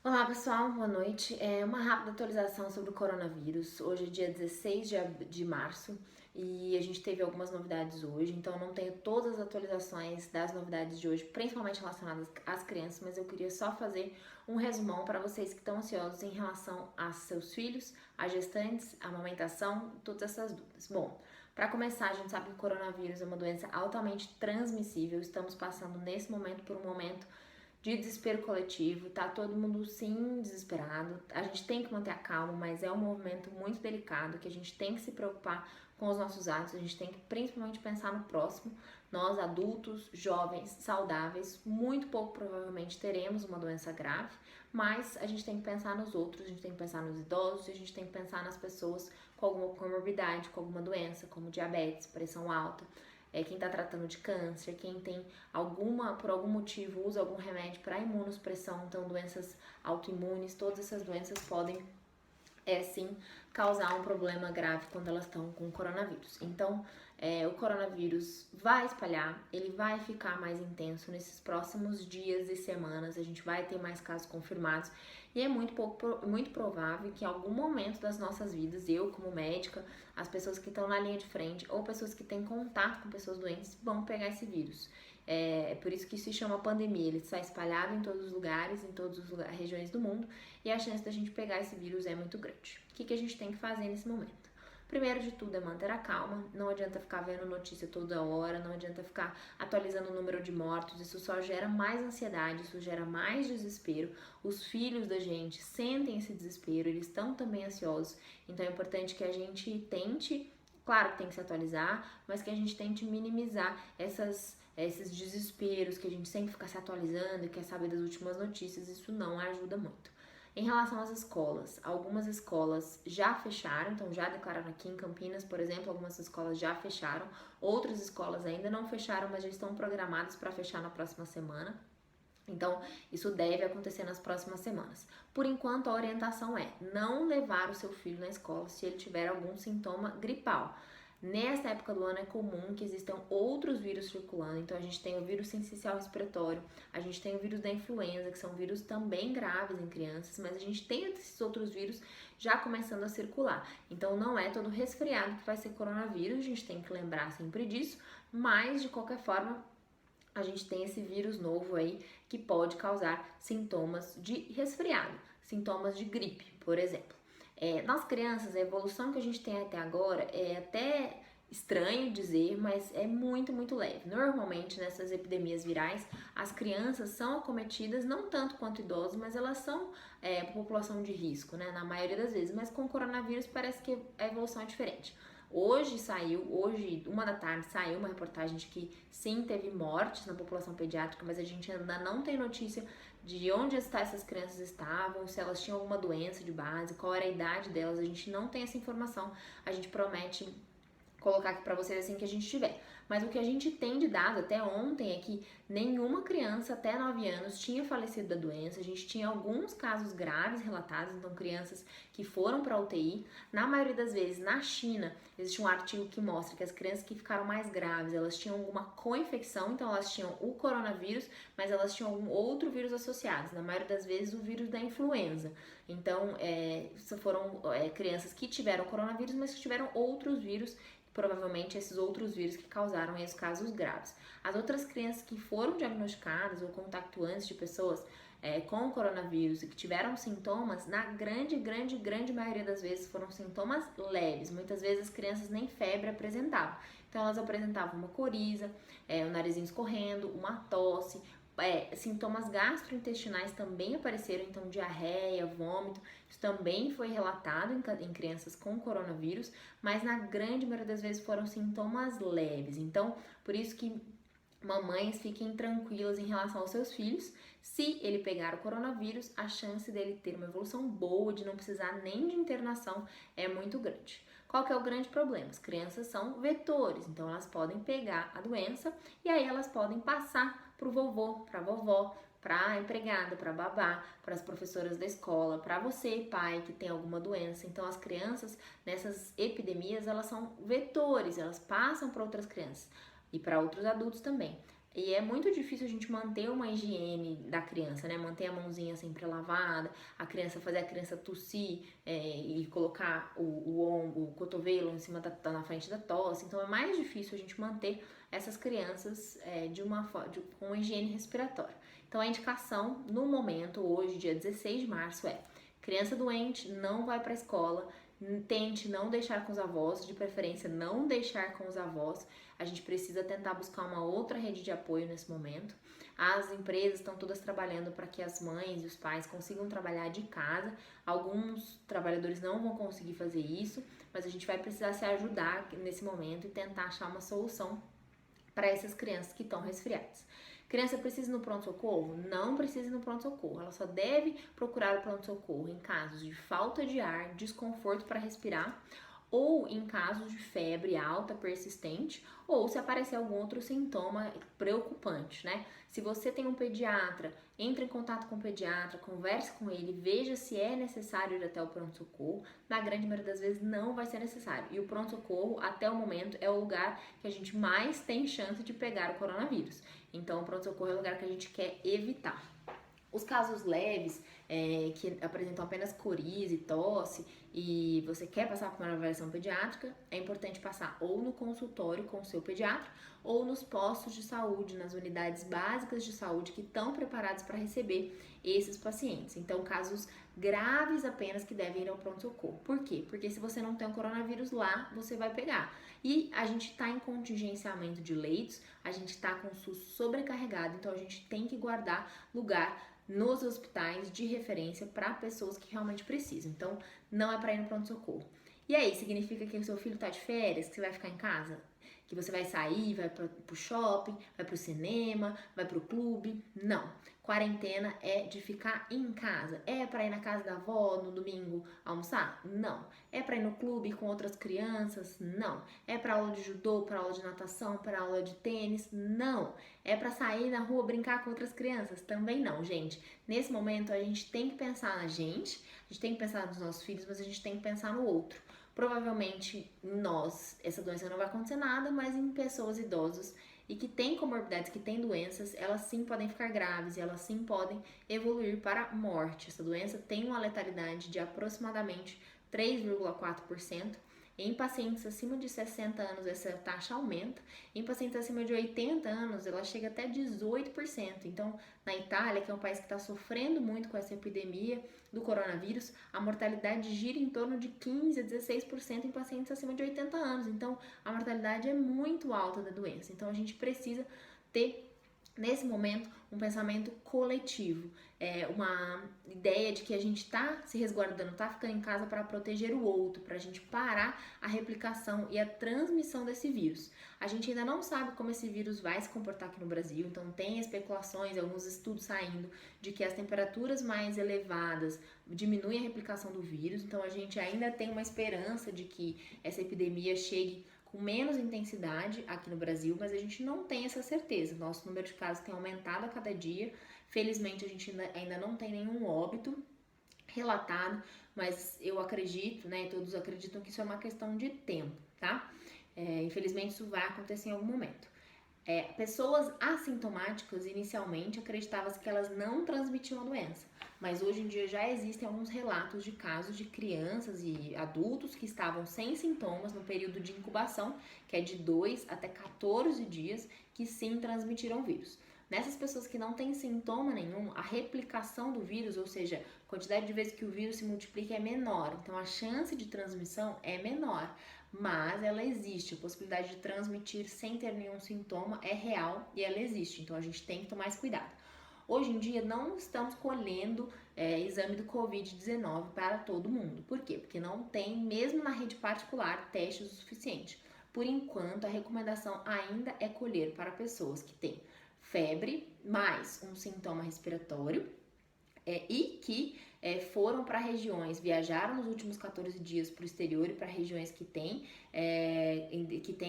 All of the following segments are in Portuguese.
Olá pessoal, boa noite. Uma rápida atualização sobre o coronavírus. Hoje é dia 16 de março e a gente teve algumas novidades hoje, então eu não tenho todas as atualizações das novidades de hoje, principalmente relacionadas às crianças, mas eu queria só fazer um resumão para vocês que estão ansiosos em relação a seus filhos, a gestantes, a amamentação, todas essas dúvidas. Bom, para começar, a gente sabe que o coronavírus é uma doença altamente transmissível, estamos passando nesse momento por um momento de desespero coletivo, tá todo mundo sim desesperado. A gente tem que manter a calma, mas é um movimento muito delicado que a gente tem que se preocupar com os nossos atos, a gente tem que principalmente pensar no próximo. Nós, adultos, jovens, saudáveis, muito pouco provavelmente teremos uma doença grave, mas a gente tem que pensar nos outros, a gente tem que pensar nos idosos, a gente tem que pensar nas pessoas com alguma comorbidade, com alguma doença, como diabetes, pressão alta, quem está tratando de câncer, quem tem por algum motivo, usa algum remédio para imunossupressão, então doenças autoimunes, todas essas doenças podem sim causar um problema grave quando elas estão com coronavírus. Então, o coronavírus vai espalhar, ele vai ficar mais intenso nesses próximos dias e semanas, a gente vai ter mais casos confirmados e é muito provável que em algum momento das nossas vidas, eu como médica, as pessoas que estão na linha de frente ou pessoas que têm contato com pessoas doentes vão pegar esse vírus. É por isso que se chama pandemia, ele está espalhado em todos os lugares, em todas as regiões do mundo, e a chance da gente pegar esse vírus é muito grande. O que a gente tem que fazer nesse momento? Primeiro de tudo é manter a calma, não adianta ficar vendo notícia toda hora, não adianta ficar atualizando o número de mortos, isso só gera mais ansiedade, isso gera mais desespero. Os filhos da gente sentem esse desespero, eles estão também ansiosos, então é importante que a gente tente, claro que tem que se atualizar, mas que a gente tente minimizar esses desesperos, que a gente sempre fica se atualizando e quer saber das últimas notícias, isso não ajuda muito. Em relação às escolas, algumas escolas já fecharam, então já declararam aqui em Campinas, por exemplo, algumas escolas já fecharam, outras escolas ainda não fecharam, mas já estão programadas para fechar na próxima semana. Então, isso deve acontecer nas próximas semanas. Por enquanto, a orientação é não levar o seu filho na escola se ele tiver algum sintoma gripal. Nessa época do ano é comum que existam outros vírus circulando, então a gente tem o vírus sensicial respiratório, a gente tem o vírus da influenza, que são vírus também graves em crianças, mas a gente tem esses outros vírus já começando a circular. Então não é todo resfriado que vai ser coronavírus, a gente tem que lembrar sempre disso, mas de qualquer forma a gente tem esse vírus novo aí que pode causar sintomas de resfriado, sintomas de gripe, por exemplo. Nas crianças, a evolução que a gente tem até agora é até estranho dizer, mas é muito leve. Normalmente, nessas epidemias virais, as crianças são acometidas não tanto quanto idosos, mas elas são população de risco, né? Na maioria das vezes. Mas com o coronavírus parece que a evolução é diferente. Hoje, 1 da tarde, saiu uma reportagem de que sim, teve mortes na população pediátrica, mas a gente ainda não tem notícia de onde essas crianças estavam, se elas tinham alguma doença de base, qual era a idade delas, a gente não tem essa informação, a gente promete colocar aqui pra vocês assim que a gente tiver. Mas o que a gente tem de dado até ontem é que nenhuma criança até 9 anos tinha falecido da doença. A gente tinha alguns casos graves relatados, então crianças que foram para UTI. Na maioria das vezes, na China, existe um artigo que mostra que as crianças que ficaram mais graves, elas tinham alguma co-infecção, então elas tinham o coronavírus, mas elas tinham algum outro vírus associado. Na maioria das vezes, o vírus da influenza. Então, foram crianças que tiveram coronavírus, mas que tiveram outros vírus, provavelmente esses outros vírus que causaram esses casos graves. As outras crianças que foram diagnosticadas ou contactuantes de pessoas com coronavírus e que tiveram sintomas, na grande maioria das vezes foram sintomas leves. Muitas vezes as crianças nem febre apresentavam. Então elas apresentavam uma coriza, o narizinho escorrendo, uma tosse, sintomas gastrointestinais também apareceram, então diarreia, vômito, isso também foi relatado em crianças com coronavírus, mas na grande maioria das vezes foram sintomas leves. Então, por isso que mamães fiquem tranquilas em relação aos seus filhos. Se ele pegar o coronavírus, a chance dele ter uma evolução boa, de não precisar nem de internação, é muito grande. Qual que é o grande problema? As crianças são vetores, então elas podem pegar a doença e aí elas podem passar para o vovô, para a vovó, para a empregada, para a babá, para as professoras da escola, para você, pai, que tem alguma doença. Então as crianças nessas epidemias, elas são vetores, elas passam para outras crianças e para outros adultos também. E é muito difícil a gente manter uma higiene da criança, né? Manter a mãozinha sempre lavada, a criança fazer a criança tossir e colocar o ombro, o cotovelo em cima na frente da tosse. Então é mais difícil a gente manter essas crianças com uma higiene respiratória. Então a indicação no momento, hoje, dia 16 de março, é: criança doente não vai para a escola, tente não deixar com os avós, de preferência não deixar com os avós. A gente precisa tentar buscar uma outra rede de apoio nesse momento. As empresas estão todas trabalhando para que as mães e os pais consigam trabalhar de casa. Alguns trabalhadores não vão conseguir fazer isso, mas a gente vai precisar se ajudar nesse momento e tentar achar uma solução para essas crianças que estão resfriadas. Criança precisa ir no pronto-socorro? Não precisa ir no pronto-socorro. Ela só deve procurar o pronto-socorro em casos de falta de ar, desconforto para respirar, ou em casos de febre alta persistente, ou se aparecer algum outro sintoma preocupante, né? Se você tem um pediatra, entre em contato com o pediatra, converse com ele, veja se é necessário ir até o pronto-socorro. Na grande maioria das vezes não vai ser necessário. E o pronto-socorro, até o momento, é o lugar que a gente mais tem chance de pegar o coronavírus. Então, o pronto-socorro é o lugar que a gente quer evitar. Os casos leves, que apresentam apenas coriza e tosse, e você quer passar por uma avaliação pediátrica, é importante passar ou no consultório com o seu pediatra, ou nos postos de saúde, nas unidades básicas de saúde que estão preparados para receber esses pacientes. Então, casos graves apenas que devem ir ao pronto-socorro. Por quê? Porque se você não tem o coronavírus lá, você vai pegar. E a gente está em contingenciamento de leitos, a gente está com o SUS sobrecarregado, então a gente tem que guardar lugar nos hospitais de referência para pessoas que realmente precisam. Então, não é para ir no pronto-socorro. E aí, significa que o seu filho está de férias, que você vai ficar em casa? Que você vai sair, vai pro shopping, vai pro cinema, vai pro clube? Não. Quarentena é de ficar em casa. É para ir na casa da avó no domingo almoçar? Não. É para ir no clube com outras crianças? Não. É para aula de judô, para aula de natação, para aula de tênis? Não. É para sair na rua brincar com outras crianças? Também não, gente. Nesse momento a gente tem que pensar na gente, a gente tem que pensar nos nossos filhos, mas a gente tem que pensar no outro. Provavelmente essa doença não vai acontecer nada, mas em pessoas idosas e que têm comorbidades, que têm doenças, elas sim podem ficar graves e elas sim podem evoluir para a morte. Essa doença tem uma letalidade de aproximadamente 3,4%. Em pacientes acima de 60 anos, essa taxa aumenta. Em pacientes acima de 80 anos, ela chega até 18%. Então, na Itália, que é um país que está sofrendo muito com essa epidemia do coronavírus, a mortalidade gira em torno de 15 a 16% em pacientes acima de 80 anos. Então, a mortalidade é muito alta da doença. Então, a gente precisa ter, nesse momento, um pensamento coletivo, uma ideia de que a gente está se resguardando, está ficando em casa para proteger o outro, para a gente parar a replicação e a transmissão desse vírus. A gente ainda não sabe como esse vírus vai se comportar aqui no Brasil, então tem especulações, alguns estudos saindo de que as temperaturas mais elevadas diminuem a replicação do vírus, então a gente ainda tem uma esperança de que essa epidemia chegue com menos intensidade aqui no Brasil, mas a gente não tem essa certeza. Nosso número de casos tem aumentado a cada dia. Felizmente, a gente ainda não tem nenhum óbito relatado, mas eu acredito, né, todos acreditam que isso é uma questão de tempo, tá? Infelizmente, isso vai acontecer em algum momento. Pessoas assintomáticas, inicialmente, acreditava-se que elas não transmitiam a doença, mas hoje em dia já existem alguns relatos de casos de crianças e adultos que estavam sem sintomas no período de incubação, que é de 2 até 14 dias, que sim transmitiram o vírus. Nessas pessoas que não têm sintoma nenhum, a replicação do vírus, ou seja, a quantidade de vezes que o vírus se multiplica é menor, então a chance de transmissão é menor, mas ela existe. A possibilidade de transmitir sem ter nenhum sintoma é real e ela existe, então a gente tem que tomar esse cuidado. Hoje em dia não estamos colhendo exame do Covid-19 para todo mundo. Por quê? Porque não tem, mesmo na rede particular, testes o suficiente. Por enquanto, a recomendação ainda é colher para pessoas que têm febre mais um sintoma respiratório e que foram para regiões, viajaram nos últimos 14 dias para o exterior e para regiões que tem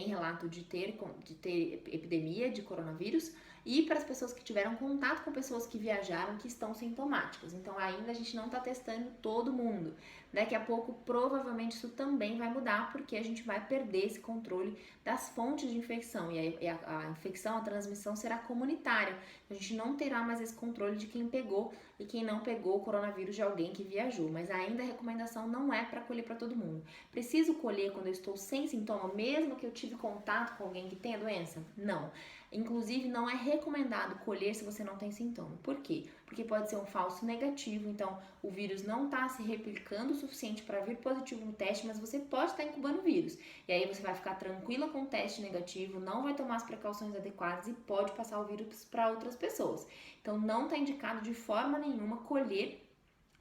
relato de ter epidemia de coronavírus, e para as pessoas que tiveram contato com pessoas que viajaram que estão sintomáticas. Então ainda a gente não está testando todo mundo. Daqui a pouco provavelmente isso também vai mudar, porque a gente vai perder esse controle das fontes de infecção, e a infecção, a transmissão será comunitária. A gente não terá mais esse controle de quem pegou e quem não pegou o coronavírus de alguém que viajou, mas ainda a recomendação não é para colher para todo mundo. Preciso colher quando eu estou sem sintoma, mesmo que eu tive contato com alguém que tem a doença? Não. Inclusive, não é recomendado colher se você não tem sintoma. Por quê? Porque pode ser um falso negativo, então o vírus não está se replicando o suficiente para vir positivo no teste, mas você pode estar incubando o vírus. E aí você vai ficar tranquila com o teste negativo, não vai tomar as precauções adequadas e pode passar o vírus para outras pessoas. Então não está indicado de forma nenhuma colher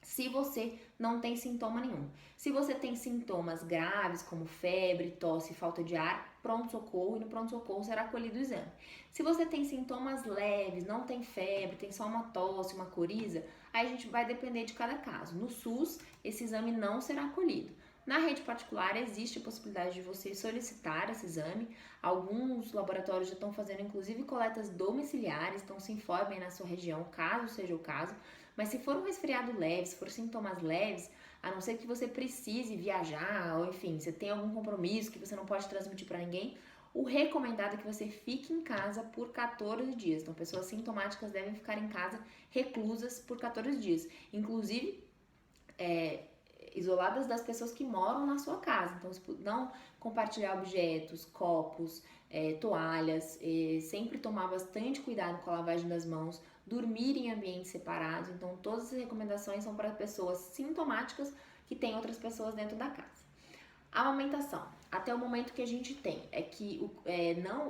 se você não tem sintoma nenhum. Se você tem sintomas graves, como febre, tosse, falta de ar, pronto-socorro, e no pronto-socorro será colhido o exame. Se você tem sintomas leves, não tem febre, tem só uma tosse, uma coriza, aí a gente vai depender de cada caso. No SUS, esse exame não será colhido. Na rede particular, existe a possibilidade de você solicitar esse exame. Alguns laboratórios já estão fazendo, inclusive, coletas domiciliares, então se informem na sua região, caso seja o caso. Mas se for um resfriado leve, se for sintomas leves, a não ser que você precise viajar, ou enfim, você tem algum compromisso que você não pode transmitir para ninguém, o recomendado é que você fique em casa por 14 dias. Então, pessoas sintomáticas devem ficar em casa reclusas por 14 dias. Inclusive, isoladas das pessoas que moram na sua casa. Então, não compartilhar objetos, copos, toalhas, sempre tomar bastante cuidado com a lavagem das mãos, dormir em ambientes separados. Então, todas as recomendações são para pessoas sintomáticas que têm outras pessoas dentro da casa. A amamentação. Até o momento que a gente tem é que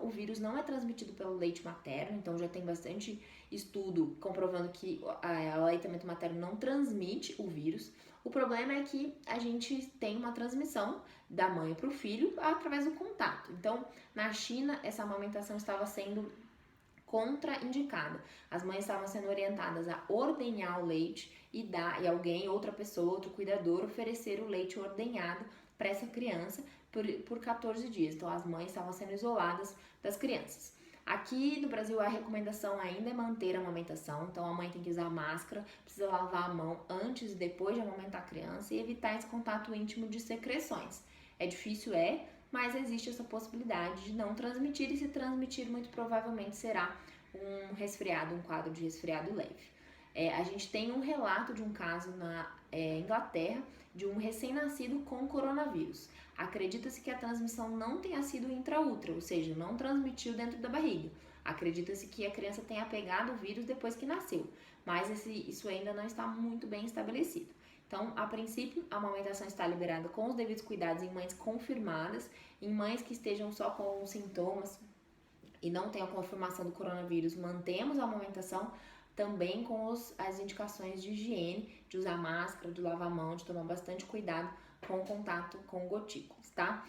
o vírus não é transmitido pelo leite materno, então já tem bastante estudo comprovando que o aleitamento materno não transmite o vírus. O problema é que a gente tem uma transmissão da mãe para o filho através do contato. Então, na China, essa amamentação estava sendo contraindicada. As mães estavam sendo orientadas a ordenhar o leite e alguém, outra pessoa, outro cuidador, oferecer o leite ordenhado para essa criança por 14 dias. Então, as mães estavam sendo isoladas das crianças. Aqui no Brasil, a recomendação ainda é manter a amamentação. Então, a mãe tem que usar máscara, precisa lavar a mão antes e depois de amamentar a criança e evitar esse contato íntimo de secreções. É difícil, mas existe essa possibilidade de não transmitir, e se transmitir, muito provavelmente será um resfriado, um quadro de resfriado leve. A gente tem um relato de um caso na Inglaterra de um recém-nascido com coronavírus. Acredita-se que a transmissão não tenha sido intraútero, ou seja, não transmitiu dentro da barriga. Acredita-se que a criança tenha pegado o vírus depois que nasceu, mas isso ainda não está muito bem estabelecido. Então, a princípio, a amamentação está liberada com os devidos cuidados em mães confirmadas, em mães que estejam só com sintomas e não tenham confirmação do coronavírus, mantemos a amamentação também com as indicações de higiene, de usar máscara, de lavar a mão, de tomar bastante cuidado com o contato com gotículas, tá?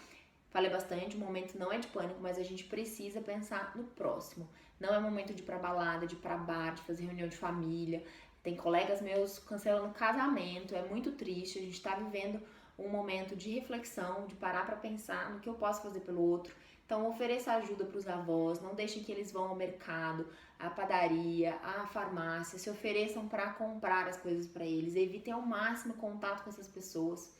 Falei bastante, o momento não é de pânico, mas a gente precisa pensar no próximo. Não é momento de ir pra balada, de ir pra bar, de fazer reunião de família. Tem colegas meus cancelando casamento, é muito triste. A gente tá vivendo um momento de reflexão, de parar pra pensar no que eu posso fazer pelo outro. Então, ofereça ajuda para os avós, não deixem que eles vão ao mercado, à padaria, à farmácia, se ofereçam para comprar as coisas para eles, evitem ao máximo contato com essas pessoas.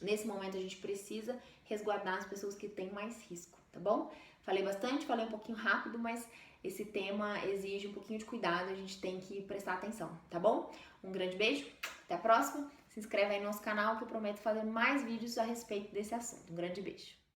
Nesse momento, a gente precisa resguardar as pessoas que têm mais risco, tá bom? Falei bastante, falei um pouquinho rápido, mas esse tema exige um pouquinho de cuidado, a gente tem que prestar atenção, tá bom? Um grande beijo, até a próxima, se inscreve aí no nosso canal que eu prometo fazer mais vídeos a respeito desse assunto. Um grande beijo.